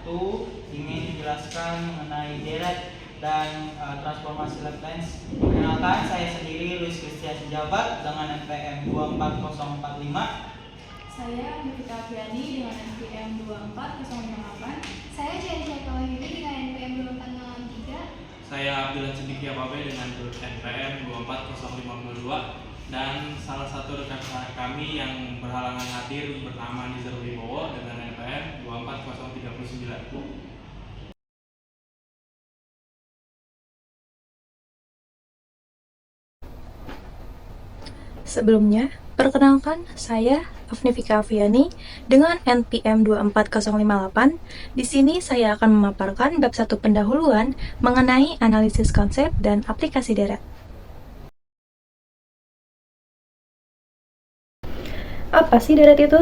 ingin menjelaskan mengenai deret dan transformasi latens. Perkenalkan, saya sendiri Luis Christian Jabat dengan NPM 24045. Saya Nikita Fiani dengan NPM 24058. Saya Cian Kawahiri dengan NPM 2403. Saya Abdullah Cendikia Babe dengan NPM 24052. Dan salah satu rekan kami yang berhalangan hadir bernama Nizar Wibowo dengan NPM 24039. Sebelumnya, perkenalkan saya Afnifika Afiani dengan NPM 24058. Di sini saya akan memaparkan bab 1 pendahuluan mengenai analisis konsep dan aplikasi deret. Apa sih deret itu?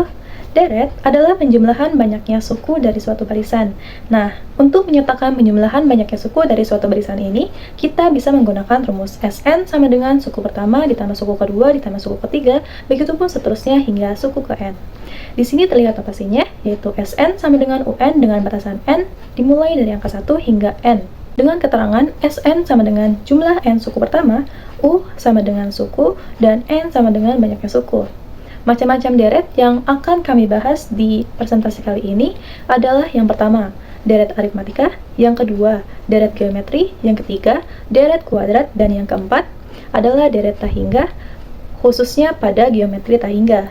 Deret adalah penjumlahan banyaknya suku dari suatu barisan. Nah, untuk menyatakan penjumlahan banyaknya suku dari suatu barisan ini, kita bisa menggunakan rumus Sn sama dengan suku pertama ditambah suku kedua ditambah suku ketiga, begitupun seterusnya hingga suku ke n. Di sini terlihat notasinya, yaitu Sn sama dengan Un dengan batasan n dimulai dari angka 1 hingga n. Dengan keterangan Sn sama dengan jumlah n suku pertama, U sama dengan suku, dan n sama dengan banyaknya suku. Macam-macam deret yang akan kami bahas di presentasi kali ini adalah yang pertama, deret aritmatika, yang kedua, deret geometri, yang ketiga, deret kuadrat, dan yang keempat adalah deret tahingga, khususnya pada geometri tahingga.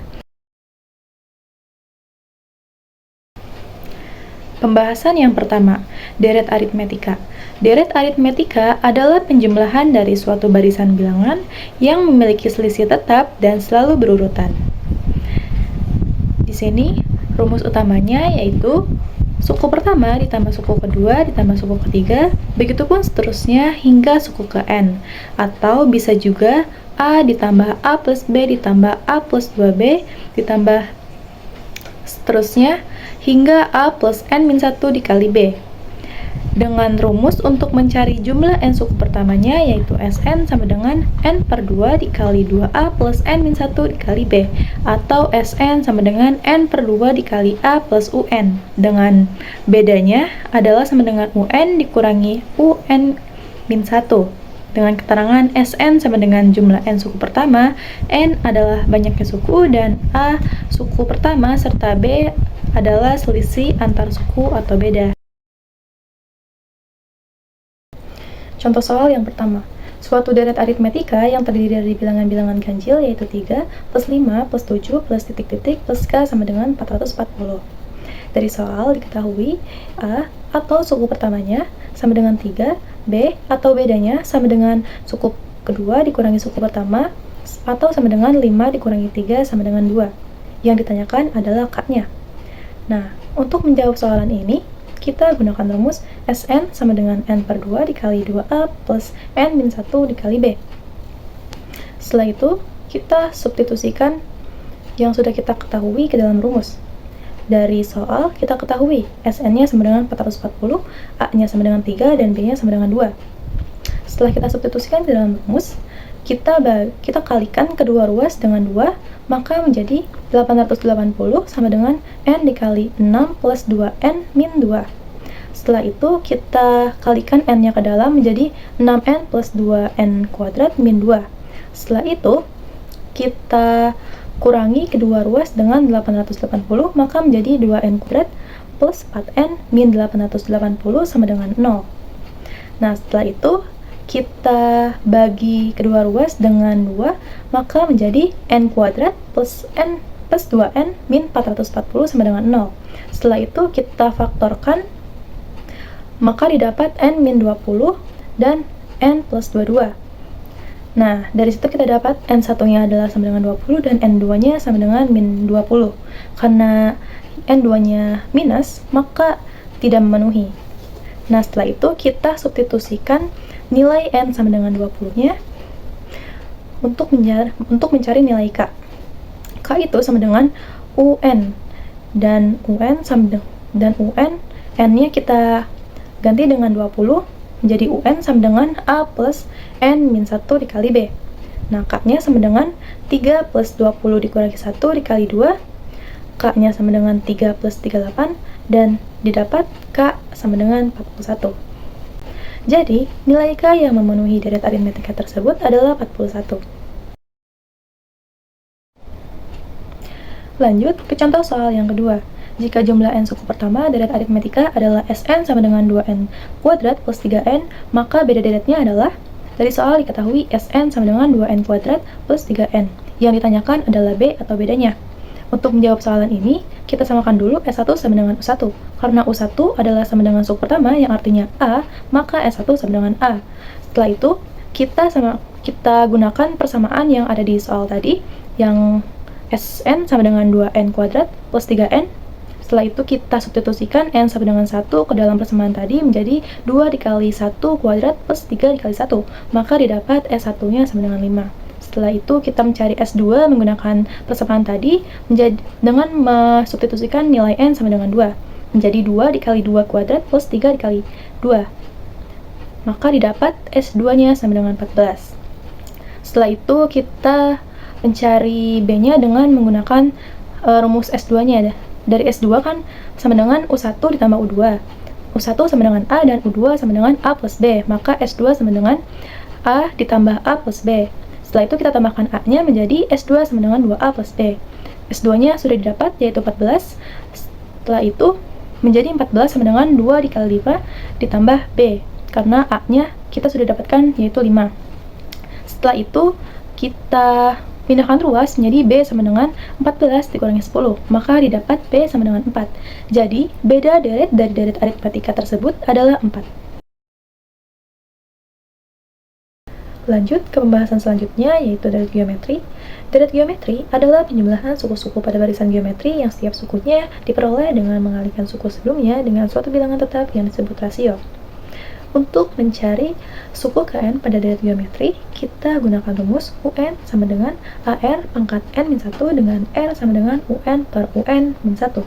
Pembahasan yang pertama, deret aritmetika. Deret aritmetika adalah penjumlahan dari suatu barisan bilangan yang memiliki selisih tetap dan selalu berurutan. Di sini, rumus utamanya yaitu suku pertama ditambah suku kedua ditambah suku ketiga, begitupun seterusnya hingga suku ke n. Atau bisa juga A ditambah A plus B ditambah A plus 2B ditambah seterusnya hingga A plus n-1 dikali B. Dengan rumus untuk mencari jumlah n suku pertamanya yaitu Sn sama dengan n per 2 dikali 2A plus n-1 dikali B, atau Sn sama dengan n per 2 dikali A plus Un, dengan bedanya adalah sama dengan Un dikurangi Un-1. Dengan keterangan Sn sama dengan jumlah n suku pertama, n adalah banyaknya suku dan A suku pertama serta B adalah selisih antar suku atau beda. Contoh soal yang pertama, suatu deret aritmetika yang terdiri dari bilangan-bilangan ganjil yaitu 3, plus 5, plus 7, plus titik-titik, plus K sama dengan 440. Dari soal diketahui A atau suku pertamanya sama dengan 3, B atau bedanya sama dengan suku kedua dikurangi suku pertama, atau sama dengan 5 dikurangi 3 sama dengan 2. Yang ditanyakan adalah K-nya. Nah, untuk menjawab soalan ini, kita gunakan rumus Sn sama dengan n per 2 dikali 2A plus n-1 dikali B. Setelah itu, kita substitusikan yang sudah kita ketahui ke dalam rumus. Dari soal, kita ketahui Sn-nya sama dengan 440, A-nya sama dengan 3, dan B-nya sama dengan 2. Setelah kita substitusikan ke dalam rumus, kita kalikan kedua ruas dengan 2, maka menjadi 880 sama dengan n dikali 6 plus 2n min 2. Setelah itu kita kalikan n-nya ke dalam menjadi 6n plus 2n kuadrat min 2. Setelah itu kita kurangi kedua ruas dengan 880, maka menjadi 2n kuadrat plus 4n min 880 sama dengan 0. Nah, setelah itu kita bagi kedua ruas dengan 2, maka menjadi n kuadrat plus n plus 2n min 440 sama dengan 0. Setelah itu kita faktorkan, maka didapat n min 20 dan n plus 22. Nah, dari situ kita dapat n satunya adalah sama dengan 20 dan n 2-nya sama dengan min 20. Karena n 2-nya minus, maka tidak memenuhi. Nah, setelah itu kita substitusikan nilai n sama dengan 20-nya untuk mencari nilai K. K itu sama dengan UN, dan n-nya kita ganti dengan 20 menjadi UN sama dengan A plus n-1 dikali B. Nah, K-nya sama dengan 3 plus 20 dikurangi 1 dikali 2, K-nya sama dengan 3 plus 38, dan didapat K sama dengan 41. Jadi, nilai K yang memenuhi deret aritmetika tersebut adalah 41. Lanjut ke contoh soal yang kedua. Jika jumlah n suku pertama deret aritmetika adalah Sn sama dengan 2n kuadrat plus 3n, maka beda deretnya adalah, dari soal diketahui Sn sama dengan 2n kuadrat plus 3n. Yang ditanyakan adalah B atau bedanya. Untuk menjawab soalan ini, kita samakan dulu S1 sama dengan U1. Karena U1 adalah sama dengan suku pertama yang artinya A, maka S1 sama dengan A. Setelah itu, kita gunakan persamaan yang ada di soal tadi, yang Sn sama dengan 2n kuadrat plus 3n. Setelah itu kita substitusikan n sama dengan 1 ke dalam persamaan tadi menjadi 2 dikali 1 kuadrat plus 3 dikali 1. Maka didapat S1-nya sama dengan 5. Setelah itu kita mencari S2 menggunakan persamaan tadi dengan mensubstitusikan nilai n sama dengan 2. Menjadi 2 dikali 2 kuadrat plus 3 dikali 2. Maka didapat S2-nya sama dengan 14. Setelah itu kita mencari B-nya dengan menggunakan rumus S2-nya. Dari S2 kan sama dengan U1 ditambah U2. U1 sama dengan A dan U2 sama dengan A plus B. Maka S2 sama dengan A ditambah A plus B. Setelah itu kita tambahkan A-nya menjadi S2 sama dengan 2A plus B. S2-nya sudah didapat yaitu 14. Setelah itu menjadi 14 sama dengan 2 dikali 5 ditambah B. Karena A-nya kita sudah dapatkan yaitu 5. Setelah itu kita pindahkan ruas menjadi B sama dengan 14 dikurangi 10, maka didapat B sama dengan 4. Jadi, beda deret dari deret aritmetika tersebut adalah 4. Lanjut ke pembahasan selanjutnya, yaitu deret geometri. Deret geometri adalah penjumlahan suku-suku pada barisan geometri yang setiap sukunya diperoleh dengan mengalihkan suku sebelumnya dengan suatu bilangan tetap yang disebut rasio. Untuk mencari suku Kn pada deret geometri, kita gunakan rumus UN sama dengan AR pangkat N-1 dengan R sama dengan UN per UN-1.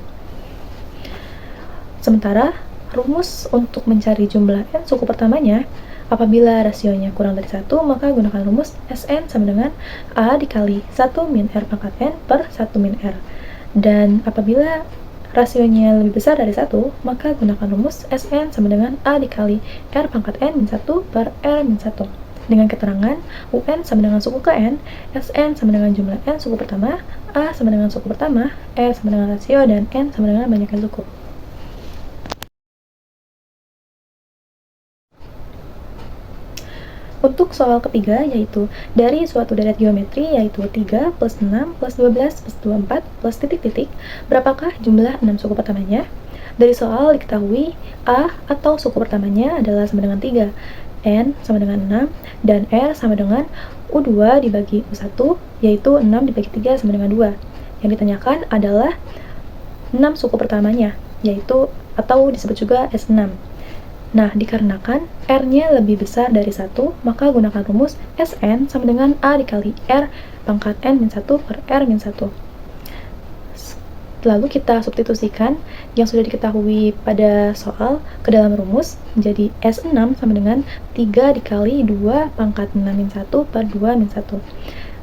Sementara, rumus untuk mencari jumlah N suku pertamanya, apabila rasionya kurang dari 1, maka gunakan rumus Sn sama dengan A dikali 1 min R pangkat N per 1 min R. Dan apabila rasionya lebih besar dari 1, maka gunakan rumus Sn sama dengan A dikali R pangkat N-1 per R-1. Dengan keterangan, UN sama dengan suku Kn, Sn sama dengan jumlah N suku pertama, A sama dengan suku pertama, R sama dengan rasio, dan N sama dengan banyaknya suku. Untuk soal ketiga, yaitu dari suatu deret geometri, yaitu 3 plus 6 plus 12 plus 24 plus titik-titik, berapakah jumlah 6 suku pertamanya? Dari soal diketahui A atau suku pertamanya adalah sama dengan 3, N sama dengan 6, dan R sama dengan U2 dibagi U1, yaitu 6 dibagi 3 sama dengan 2. Yang ditanyakan adalah 6 suku pertamanya, yaitu atau disebut juga S6. Nah, dikarenakan R-nya lebih besar dari 1, maka gunakan rumus Sn sama dengan A dikali R pangkat N-1 per R-1. Lalu kita substitusikan yang sudah diketahui pada soal ke dalam rumus, menjadi S6 sama dengan 3 dikali 2 pangkat 6-1 per 2-1.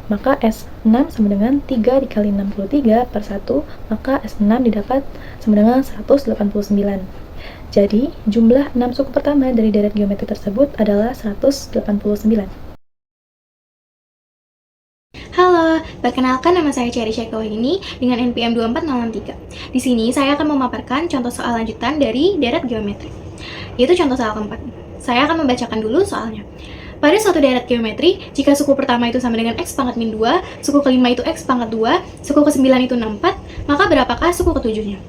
Maka S6 sama dengan 3 dikali 63 per 1, maka S6 didapat sama dengan 189. Jadi, jumlah 6 suku pertama dari deret geometri tersebut adalah 189. Halo, perkenalkan nama saya Cherry Syekawahini dengan NPM 24063. Di sini saya akan memaparkan contoh soal lanjutan dari deret geometri, yaitu contoh soal keempat. Saya akan membacakan dulu soalnya. Pada suatu deret geometri, jika suku pertama itu sama dengan X pangkat min 2, suku kelima itu X pangkat 2, suku ke-9 itu 64, maka berapakah suku ke-7-nya?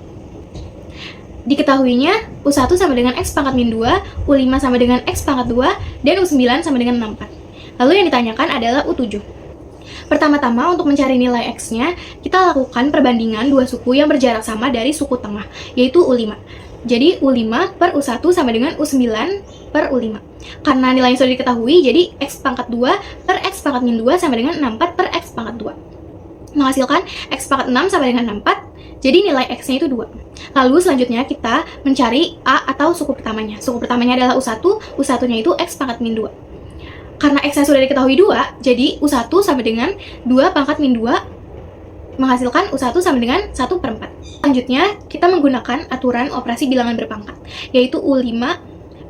Diketahuinya, U1 sama dengan X pangkat min 2, U5 sama dengan X pangkat 2, dan U9 sama dengan 64. Lalu yang ditanyakan adalah U7. Pertama-tama, untuk mencari nilai X-nya, kita lakukan perbandingan dua suku yang berjarak sama dari suku tengah, yaitu U5. Jadi, U5 per U1 sama dengan U9 per U5. Karena nilainya sudah diketahui, jadi X pangkat 2 per X pangkat min 2 sama dengan 64 per X pangkat 2. Menghasilkan X pangkat 6 sama dengan 64, jadi nilai X-nya itu 2. Lalu selanjutnya kita mencari A atau suku pertamanya. Suku pertamanya adalah U1, U1-nya itu X pangkat min 2. Karena X-nya sudah diketahui 2, jadi U1 sama dengan 2 pangkat min 2 menghasilkan U1 sama dengan 1/4. Selanjutnya, kita menggunakan aturan operasi bilangan berpangkat, yaitu U5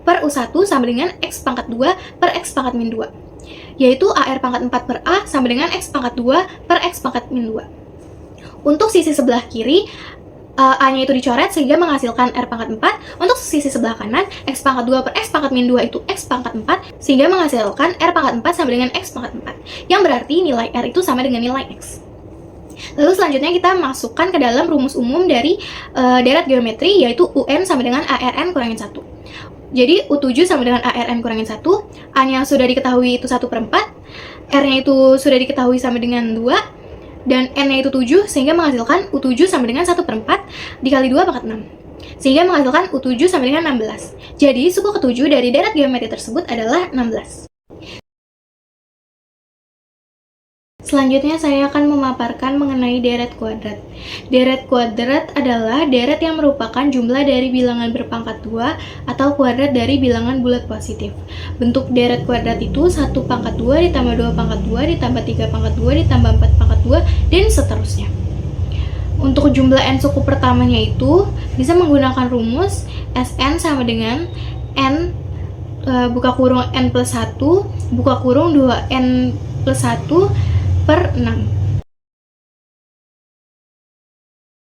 per U1 sama dengan X pangkat 2 per X pangkat min 2, yaitu AR pangkat 4 per A sama dengan X pangkat 2 per X pangkat min 2. Untuk sisi sebelah kiri, A-nya itu dicoret sehingga menghasilkan R pangkat 4. Untuk sisi sebelah kanan, X pangkat 2 per X pangkat min 2 itu X pangkat 4, sehingga menghasilkan R pangkat 4 sama dengan X pangkat 4, yang berarti nilai R itu sama dengan nilai X. Lalu selanjutnya kita masukkan ke dalam rumus umum dari deret geometri, yaitu UN sama dengan ARN kurangin 1. Jadi U7 sama dengan ARN kurangin 1, A-nya sudah diketahui itu 1/4, R-nya itu sudah diketahui sama dengan 2, dan N-nya itu 7, sehingga menghasilkan U7 sama dengan 1/4 dikali 2 pangkat 6, sehingga menghasilkan U7 sama dengan 16. Jadi suku ketujuh dari deret geometri tersebut adalah 16. Selanjutnya saya akan memaparkan mengenai deret kuadrat. Deret kuadrat adalah deret yang merupakan jumlah dari bilangan berpangkat 2 atau kuadrat dari bilangan bulat positif. Bentuk deret kuadrat itu 1 pangkat 2 ditambah 2 pangkat 2 ditambah 3 pangkat 2 ditambah 4 pangkat 2 dan seterusnya. Untuk jumlah n suku pertamanya itu bisa menggunakan rumus Sn sama dengan n buka kurung n plus 1 buka kurung 2n plus 1 per 6.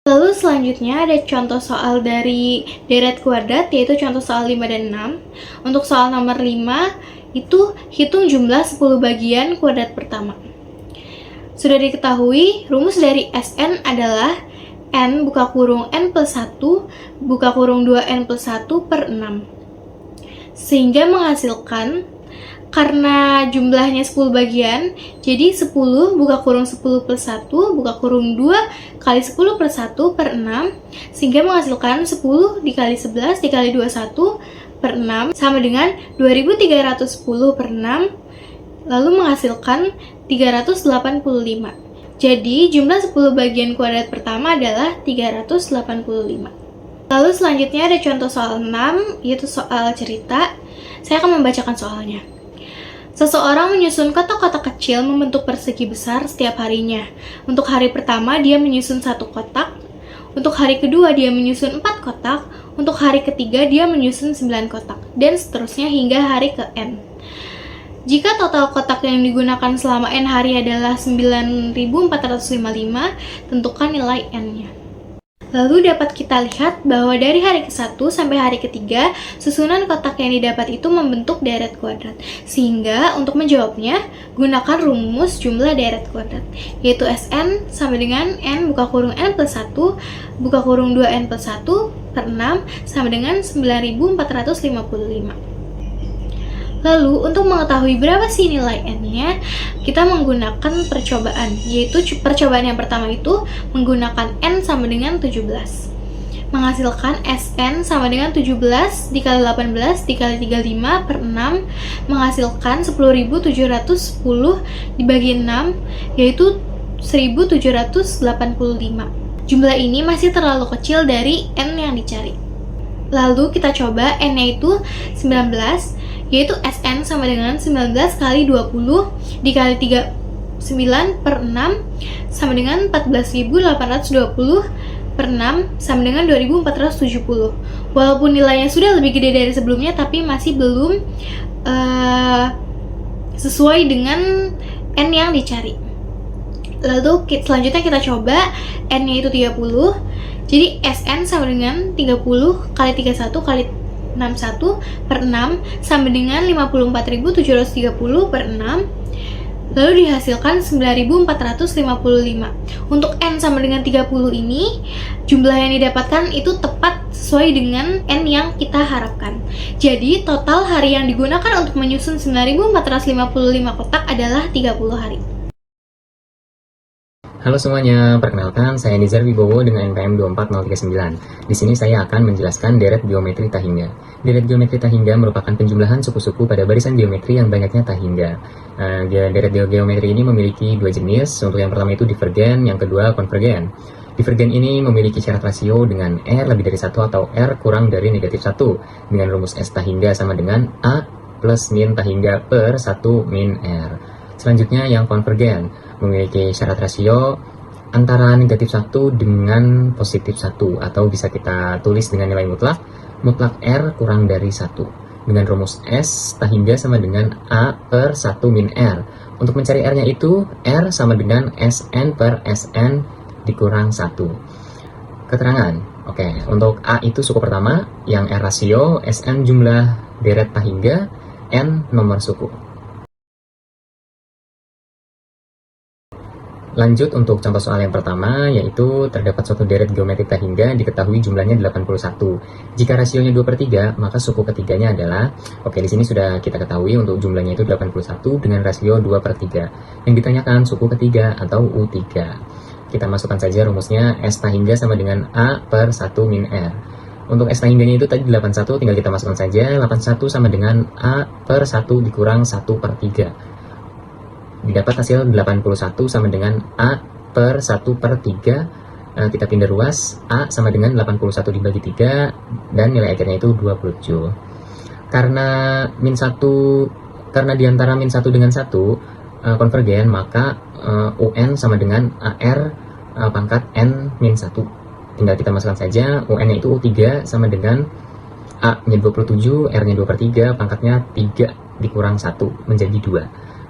Lalu selanjutnya ada contoh soal dari deret kuadrat, yaitu contoh soal 5 dan 6. Untuk soal nomor 5, itu hitung jumlah 10 bagian kuadrat pertama. Sudah diketahui, rumus dari Sn adalah n buka kurung n plus 1 buka kurung 2n plus 1 per 6. Sehingga menghasilkan, karena jumlahnya 10 bagian, jadi 10 buka kurung 10 plus 1 buka kurung 2 kali 10 per 1 per 6, sehingga menghasilkan 10 dikali 11 dikali 21 per 6 sama dengan 2310 per 6, lalu menghasilkan 385. Jadi jumlah 10 bagian kuadrat pertama adalah 385. Lalu selanjutnya ada contoh soal 6, yaitu soal cerita. Saya akan membacakan soalnya. Seseorang menyusun kotak-kotak kecil membentuk persegi besar setiap harinya. Untuk hari pertama, dia menyusun 1 kotak. Untuk hari kedua, dia menyusun 4 kotak. Untuk hari ketiga, dia menyusun 9 kotak. Dan seterusnya hingga hari ke N. Jika total kotak yang digunakan selama N hari adalah 9.455, tentukan nilai N-nya. Lalu dapat kita lihat bahwa dari hari ke-1 sampai hari ke-3, susunan kotak yang didapat itu membentuk deret kuadrat. Sehingga untuk menjawabnya, gunakan rumus jumlah deret kuadrat, yaitu Sn sama dengan n buka kurung n plus 1 buka kurung 2n plus 1 per 6 sama dengan 9.455. Lalu, untuk mengetahui berapa sih nilai n-nya, kita menggunakan percobaan, yaitu percobaan yang pertama itu menggunakan n sama dengan 17. Menghasilkan Sn sama dengan 17 dikali 18 dikali 35 per 6, menghasilkan 10.710 dibagi 6, yaitu 1.785. Jumlah ini masih terlalu kecil dari n yang dicari. Lalu kita coba n-nya itu 19, yaitu Sn sama dengan 19 kali 20 dikali 39 per 6 sama dengan 14.820 per 6 sama dengan 2.470. Walaupun nilainya sudah lebih gede dari sebelumnya, tapi masih belum sesuai dengan n yang dicari. Lalu selanjutnya kita coba n-nya itu 30. Jadi Sn sama dengan 30 kali 31 kali 61 per 6 sama dengan 54.730 per 6, lalu dihasilkan 9.455. Untuk n sama dengan 30 ini, jumlah yang didapatkan itu tepat sesuai dengan n yang kita harapkan. Jadi total hari yang digunakan untuk menyusun 9.455 kotak adalah 30 hari. Halo semuanya, perkenalkan saya Nizar Wibowo dengan NPM 24039. Di sini saya akan menjelaskan deret geometri tahingga. Deret geometri tahingga merupakan penjumlahan suku-suku pada barisan geometri yang banyaknya tahingga. Deret geometri ini memiliki dua jenis. Untuk yang pertama itu divergen, yang kedua konvergen. Divergen ini memiliki syarat rasio dengan R lebih dari 1 atau R kurang dari negatif 1 dengan rumus S tahingga sama dengan A plus min tahingga per 1 min R. Selanjutnya yang konvergen memiliki syarat rasio antara negatif 1 dengan positif 1, atau bisa kita tulis dengan nilai mutlak R kurang dari 1 dengan rumus S tak hingga sama dengan A per 1 min R. Untuk mencari R-nya itu R sama dengan Sn per Sn dikurang 1. Keterangan. Oke, untuk A itu suku pertama, yang R rasio, Sn jumlah deret tak hingga, N nomor suku. Lanjut untuk contoh soal yang pertama, yaitu terdapat suatu deret geometri tak hingga diketahui jumlahnya 81. Jika rasionya 2/3, maka suku ketiganya adalah, oke, di sini sudah kita ketahui untuk jumlahnya itu 81 dengan rasio 2/3. Yang ditanyakan suku ketiga atau U3. Kita masukkan saja rumusnya, S tak hingga sama dengan A per 1 min R. Untuk S tak hingganya itu tadi 81, tinggal kita masukkan saja, 81 sama dengan A per 1 dikurang 1/3. Didapat hasil 81 sama dengan A per 1/3. Kita pindah ruas, A sama dengan 81 dibagi 3, dan nilai akhirnya itu 27. Karena diantara min 1 dengan 1 konvergen, maka UN sama dengan AR pangkat N min 1. Tinggal kita masukkan saja, UN-nya itu U3 sama dengan A-nya 27, R-nya 2/3, pangkatnya 3 dikurang 1 menjadi 2.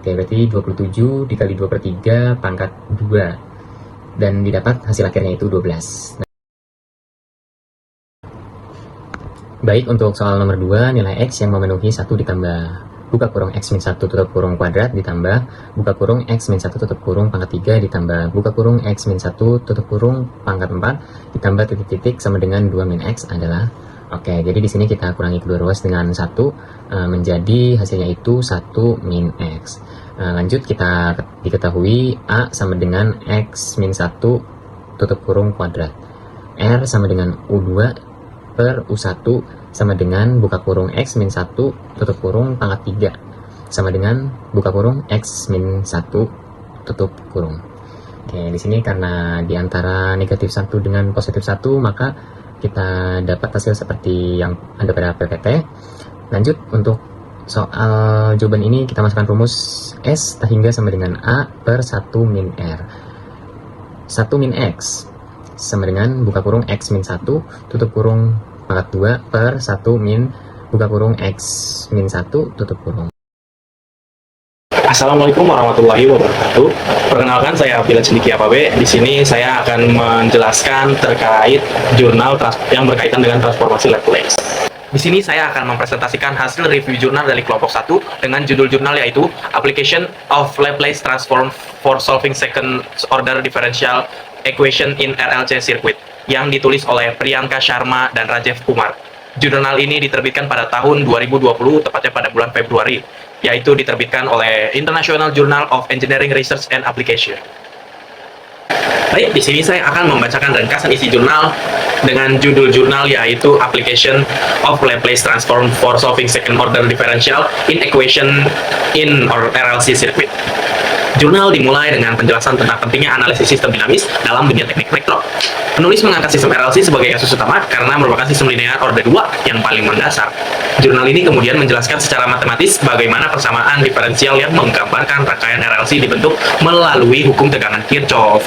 Oke, berarti 27 dikali 2/3 pangkat 2. Dan didapat hasil akhirnya itu 12. Baik, untuk soal nomor 2, nilai X yang memenuhi 1 ditambah buka kurung X min 1 tutup kurung kuadrat ditambah buka kurung X min 1 tutup kurung pangkat 3 ditambah buka kurung X min 1 tutup kurung pangkat 4 ditambah titik-titik sama dengan 2 min X adalah, oke, jadi di sini kita kurangi kedua ruas dengan 1, menjadi hasilnya itu 1 min X. Lanjut, kita diketahui A sama dengan X min 1 tutup kurung kuadrat. R sama dengan U2 per U1 sama dengan buka kurung X min 1 tutup kurung pangkat 3 sama dengan buka kurung X min 1 tutup kurung. Oke, di sini karena diantara negatif 1 dengan positif 1, maka kita dapat hasil seperti yang ada pada PPT. Lanjut, untuk soal jawaban ini kita masukkan rumus S tak hingga sama dengan A per 1 min R. 1 min X sama dengan buka kurung X min 1 tutup kurung pangkat 2 per 1 min buka kurung X min 1 tutup kurung. Assalamualaikum warahmatullahi wabarakatuh. Perkenalkan, saya Bila Cendikia Pabe. Di sini saya akan menjelaskan terkait jurnal yang berkaitan dengan transformasi Laplace. Di sini saya akan mempresentasikan hasil review jurnal dari kelompok 1 dengan judul jurnal yaitu Application of Laplace Transform for Solving Second Order Differential Equation in RLC Circuit yang ditulis oleh Priyanka Sharma dan Rajev Kumar. Jurnal ini diterbitkan pada tahun 2020, tepatnya pada bulan Februari, yaitu diterbitkan oleh International Journal of Engineering Research and Application. Baik, di sini saya akan membacakan ringkasan isi jurnal dengan judul jurnal yaitu Application of Laplace Transform for Solving Second Order Differential in Equation in RLC Circuit. Jurnal dimulai dengan penjelasan tentang pentingnya analisis sistem dinamis dalam dunia teknik elektro. Penulis mengangkat sistem RLC sebagai kasus utama karena merupakan sistem linear order 2 yang paling mendasar. Jurnal ini kemudian menjelaskan secara matematis bagaimana persamaan diferensial yang menggambarkan rangkaian RLC dibentuk melalui hukum tegangan Kirchhoff.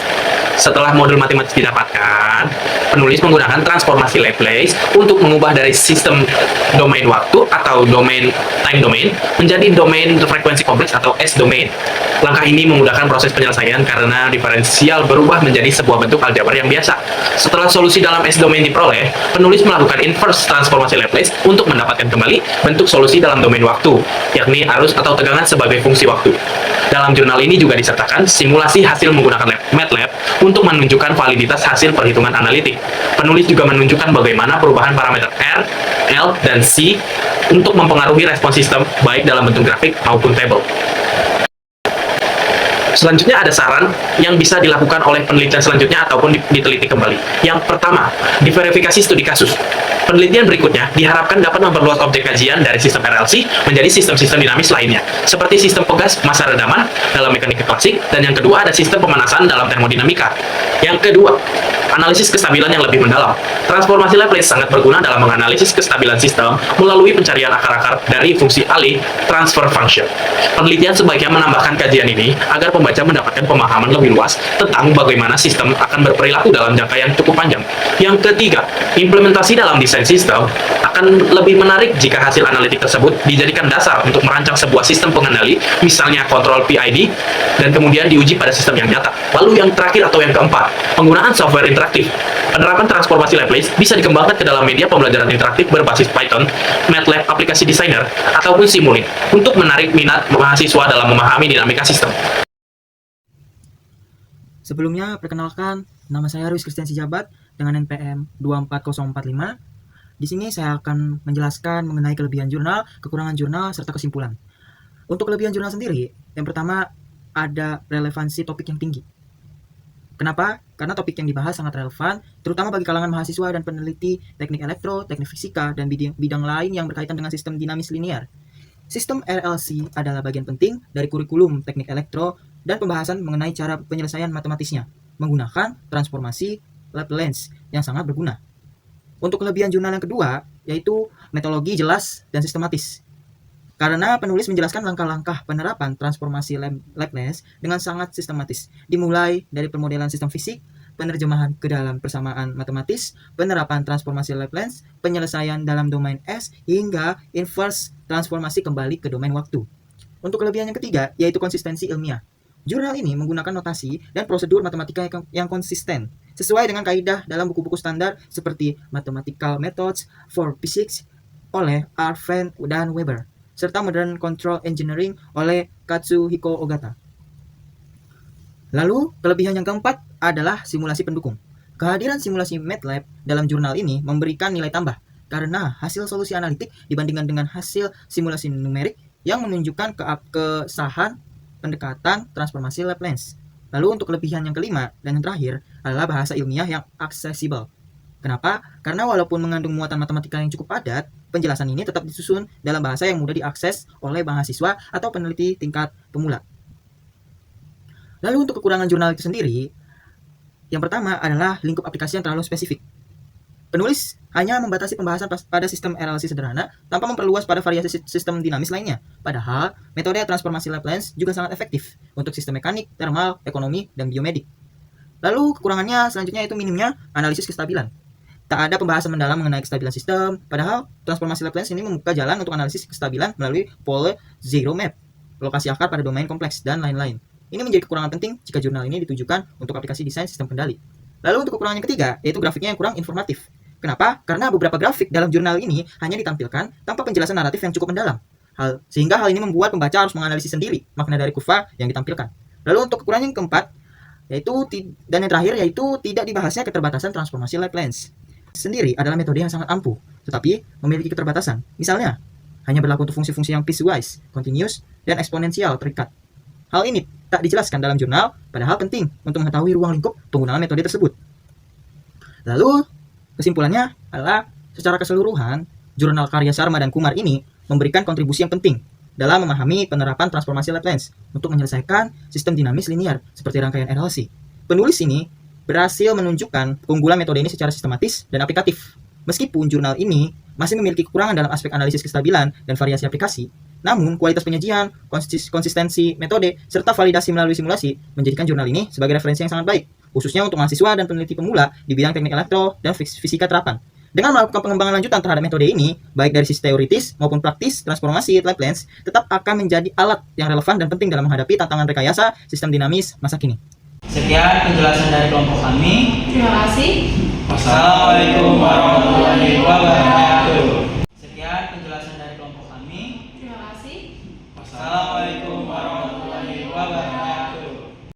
Setelah modul matematis didapatkan, penulis menggunakan transformasi Laplace untuk mengubah dari sistem domain waktu atau time domain menjadi domain frekuensi kompleks atau S-domain. Langkah ini memudahkan proses penyelesaian karena diferensial berubah menjadi sebuah bentuk aljabar yang biasa. Setelah solusi dalam S-domain diperoleh, penulis melakukan inverse transformasi Laplace untuk mendapatkan kembali bentuk solusi dalam domain waktu, yakni arus atau tegangan sebagai fungsi waktu. Dalam jurnal ini juga disertakan simulasi hasil menggunakan MATLAB untuk menunjukkan validitas hasil perhitungan analitik. Penulis juga menunjukkan bagaimana perubahan parameter R, L, dan C untuk mempengaruhi respons sistem baik dalam bentuk grafik maupun tabel. Selanjutnya ada saran yang bisa dilakukan oleh penelitian selanjutnya ataupun diteliti kembali. Yang pertama, diverifikasi studi kasus. Penelitian berikutnya diharapkan dapat memperluas objek kajian dari sistem RLC menjadi sistem-sistem dinamis lainnya, seperti sistem pegas massa redaman dalam mekanika klasik, dan yang kedua ada sistem pemanasan dalam termodinamika. Yang kedua, analisis kestabilan yang lebih mendalam. Transformasi Laplace sangat berguna dalam menganalisis kestabilan sistem melalui pencarian akar-akar dari fungsi alih transfer function. Penelitian sebaiknya menambahkan kajian ini agar pembaca mendapatkan pemahaman lebih luas tentang bagaimana sistem akan berperilaku dalam jangka yang cukup panjang. Yang ketiga, implementasi dalam desain sistem akan lebih menarik jika hasil analitik tersebut dijadikan dasar untuk merancang sebuah sistem pengendali, misalnya kontrol PID, dan kemudian diuji pada sistem yang nyata. Lalu yang terakhir atau yang keempat, penggunaan software interaktif. Penerapan transformasi Laplace bisa dikembangkan ke dalam media pembelajaran interaktif berbasis Python, MATLAB aplikasi designer, ataupun Simulink untuk menarik minat mahasiswa dalam memahami dinamika sistem. Sebelumnya, perkenalkan, nama saya Ruis Kristian Sijabat dengan NPM 24045. Di sini saya akan menjelaskan mengenai kelebihan jurnal, kekurangan jurnal, serta kesimpulan. Untuk kelebihan jurnal sendiri, yang pertama ada relevansi topik yang tinggi. Kenapa? Karena topik yang dibahas sangat relevan, terutama bagi kalangan mahasiswa dan peneliti teknik elektro, teknik fisika, dan bidang lain yang berkaitan dengan sistem dinamis linear. Sistem RLC adalah bagian penting dari kurikulum teknik elektro dan pembahasan mengenai cara penyelesaian matematisnya menggunakan transformasi Laplace yang sangat berguna. Untuk kelebihan jurnal yang kedua, yaitu metodologi jelas dan sistematis. Karena penulis menjelaskan langkah-langkah penerapan transformasi Laplace dengan sangat sistematis, dimulai dari permodelan sistem fisik, penerjemahan ke dalam persamaan matematis, penerapan transformasi Laplace, penyelesaian dalam domain S, hingga inverse transformasi kembali ke domain waktu. Untuk kelebihan yang ketiga, yaitu konsistensi ilmiah. Jurnal ini menggunakan notasi dan prosedur matematika yang konsisten, sesuai dengan kaidah dalam buku-buku standar seperti Mathematical Methods for Physics oleh R. Venn dan Weber, serta Modern Control Engineering oleh Katsuhiko Ogata. Lalu, kelebihan yang keempat adalah simulasi pendukung. Kehadiran simulasi MATLAB dalam jurnal ini memberikan nilai tambah, karena hasil solusi analitik dibandingkan dengan hasil simulasi numerik yang menunjukkan kesahan pendekatan transformasi Laplace. Lalu untuk kelebihan yang kelima dan yang terakhir adalah bahasa ilmiah yang aksesibel. Kenapa? Karena walaupun mengandung muatan matematika yang cukup padat, penjelasan ini tetap disusun dalam bahasa yang mudah diakses oleh mahasiswa atau peneliti tingkat pemula. Lalu untuk kekurangan jurnal itu sendiri, yang pertama adalah lingkup aplikasi yang terlalu spesifik. Penulis hanya membatasi pembahasan pada sistem RLC sederhana tanpa memperluas pada variasi sistem dinamis lainnya. Padahal, metode transformasi Laplace juga sangat efektif untuk sistem mekanik, termal, ekonomi, dan biomedik. Lalu, kekurangannya selanjutnya yaitu minimnya analisis kestabilan. Tak ada pembahasan mendalam mengenai kestabilan sistem, padahal transformasi Laplace ini membuka jalan untuk analisis kestabilan melalui pole zero map, lokasi akar pada domain kompleks, dan lain-lain. Ini menjadi kekurangan penting jika jurnal ini ditujukan untuk aplikasi desain sistem kendali. Lalu untuk kekurangan yang ketiga, yaitu grafiknya yang kurang informatif. Kenapa? Karena beberapa grafik dalam jurnal ini hanya ditampilkan tanpa penjelasan naratif yang cukup mendalam. Sehingga hal ini membuat pembaca harus menganalisis sendiri makna dari kurva yang ditampilkan. Lalu untuk kekurangan yang keempat, dan yang terakhir yaitu tidak dibahasnya keterbatasan transformasi Laplace sendiri adalah metode yang sangat ampuh, tetapi memiliki keterbatasan. Misalnya, hanya berlaku untuk fungsi-fungsi yang piecewise, continuous, dan eksponensial terikat. Hal ini tak dijelaskan dalam jurnal, padahal penting untuk mengetahui ruang lingkup penggunaan metode tersebut. Lalu, kesimpulannya adalah secara keseluruhan, jurnal karya Sharma dan Kumar ini memberikan kontribusi yang penting dalam memahami penerapan transformasi Laplace untuk menyelesaikan sistem dinamis linear seperti rangkaian RLC. Penulis ini berhasil menunjukkan keunggulan metode ini secara sistematis dan aplikatif. Meskipun jurnal ini masih memiliki kekurangan dalam aspek analisis kestabilan dan variasi aplikasi, namun kualitas penyajian, konsistensi metode, serta validasi melalui simulasi menjadikan jurnal ini sebagai referensi yang sangat baik, khususnya untuk mahasiswa dan peneliti pemula di bidang teknik elektro dan fisika terapan. Dengan melakukan pengembangan lanjutan terhadap metode ini, baik dari sisi teoritis maupun praktis, transformasi Laplace tetap akan menjadi alat yang relevan dan penting dalam menghadapi tantangan rekayasa sistem dinamis masa kini. Sekian penjelasan dari kelompok kami. Terima kasih. Wassalamualaikum warahmatullahi wabarakatuh. Sekian penjelasan dari kelompok kami. Terima kasih. Wassalamualaikum warahmatullahi wabarakatuh.